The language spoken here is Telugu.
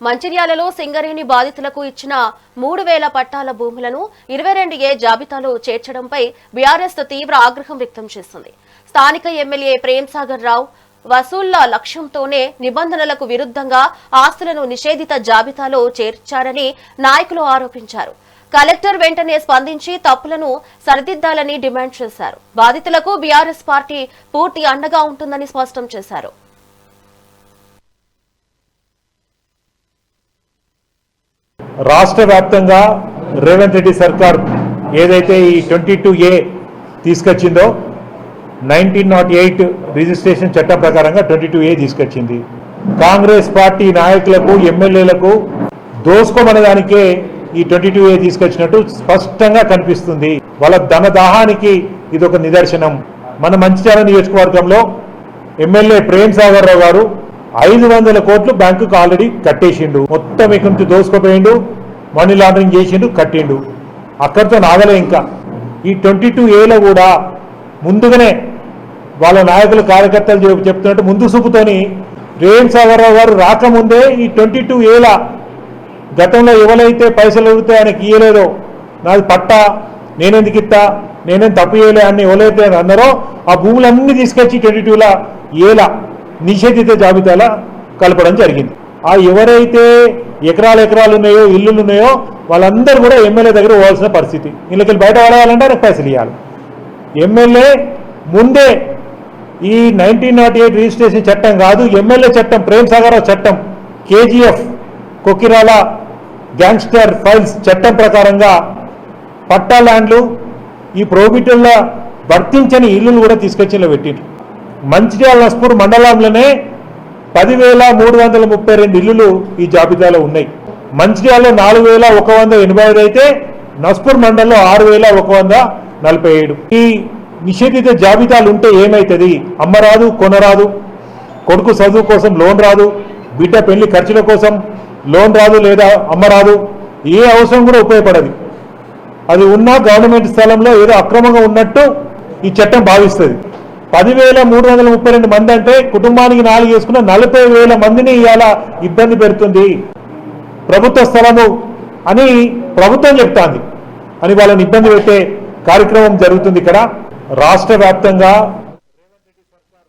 మంచిర్యాలలో సింగరేణి బాధితులకు ఇచ్చిన 3000 పట్టాల భూములను 22A జాబితాలో చేర్చడంపై బీఆర్ఎస్ తీవ్ర ఆగ్రహం వ్యక్తం చేసింది. స్థానిక ఎమ్మెల్యే ప్రేమ్ సాగర్ రావు వసూళ్ల లక్ష్యంతోనే నిబంధనలకు విరుద్ధంగా ఆస్తులను నిషేధిత జాబితాలో చేర్చారని నాయకులు ఆరోపించారు. కలెక్టర్ వెంటనే స్పందించి తప్పులను సరిదిద్దాలని డిమాండ్ చేశారు. బాధితులకు బీఆర్ఎస్ పార్టీ పూర్తి అండగా ఉంటుందని స్పష్టం చేశారు. రాష్ట్ర వ్యాప్తంగా రేవంత్ రెడ్డి సర్కార్ ఏదైతే ఈ 22A తీసుకొచ్చిందో 1908 రిజిస్ట్రేషన్ చట్టం ప్రకారంగా 22A తీసుకొచ్చింది. కాంగ్రెస్ పార్టీ నాయకులకు ఎమ్మెల్యేలకు దోసుకోమనడానికే ఈ 22A తీసుకొచ్చినట్టు స్పష్టంగా కనిపిస్తుంది. వాళ్ళ ధనదాహానికి ఇది ఒక నిదర్శనం. మన మంచిర్యాల నియోజకవర్గంలో ఎమ్మెల్యే ప్రేమ్ సాగర్ రావు గారు 500 కోట్లు బ్యాంకుకు ఆల్రెడీ కట్టేసిండు. మొత్తం ఇక్కడ నుంచి దోసుకుపోయిండు, మనీ లాండరింగ్ చేసిండు, కట్టిండు. అక్కడితో నాగలే. ఇంకా ఈ 22Aలో కూడా ముందుగానే వాళ్ళ నాయకులు కార్యకర్తలు చెప్తున్నట్టు ముందు చూపుతోని ప్రేమ్ సాగర్ రావు గారు రాకముందే ఈ 22Aల గతంలో ఎవరైతే పైసలు అడిగితే ఆయనకి ఇయ్యలేదో, నాది పట్టా, నేనెందుకు ఇస్తా, నేనేం తప్పు చేయలే అని ఎవరైతే అన్నారో ఆ భూములన్నీ తీసుకొచ్చి 22Aల నిషేధిత జాబితాలో కలపడం జరిగింది. ఆ ఎవరైతే ఎకరాలు ఉన్నాయో, ఇల్లులు ఉన్నాయో వాళ్ళందరూ కూడా ఎమ్మెల్యే దగ్గర పోవాల్సిన పరిస్థితి. ఇళ్ళకి బయట పడేయాలంటే ఆయనకు పైసలు ఇవ్వాలి. ఎమ్మెల్యే ముందే ఈ 1908 రిజిస్ట్రేషన్ చట్టం కాదు, ఎమ్మెల్యే చట్టం, ప్రేమ్ సాగర్ చట్టం, KGF కొకిరాల గ్యాంగ్స్టర్ ఫైల్స్ చట్టం ప్రకారంగా పట్టా ల్యాండ్లు ఈ ప్రోబిటర్ల వర్తించని ఇల్లులు కూడా తీసుకొచ్చి పెట్టిండ్రు. మంచిర్యాల నస్పూర్ మండలంలోనే 10,332 ఇల్లులు ఈ జాబితాలో ఉన్నాయి. మంచిర్యాలలో 4,185 అయితే నస్పూర్ మండలంలో 6,147. ఈ నిషేధిత జాబితాలు ఉంటే ఏమవుతుంది? అమ్మరాదు, కొనరాదు, కొడుకు చదువు కోసం లోన్ రాదు, బిడ్డ పెళ్లి ఖర్చుల కోసం లోన్ రాదు, లేదా అమ్మరాదు, ఏ అవసరం కూడా ఉపయోగపడదు. అది ఉన్న గవర్నమెంట్ స్థలంలో ఏదో అక్రమంగా ఉన్నట్టు ఈ చట్టం భావిస్తుంది. 10,332 మంది అంటే కుటుంబానికి 4 వేసుకున్న 40,000 మందిని ఇవాళ ఇబ్బంది పెడుతుంది. ప్రభుత్వ స్థలము అని ప్రభుత్వం చెప్తాంది అని వాళ్ళని ఇబ్బంది పెట్టే కార్యక్రమం జరుగుతుంది. ఇక్కడ రాష్ట్ర వ్యాప్తంగా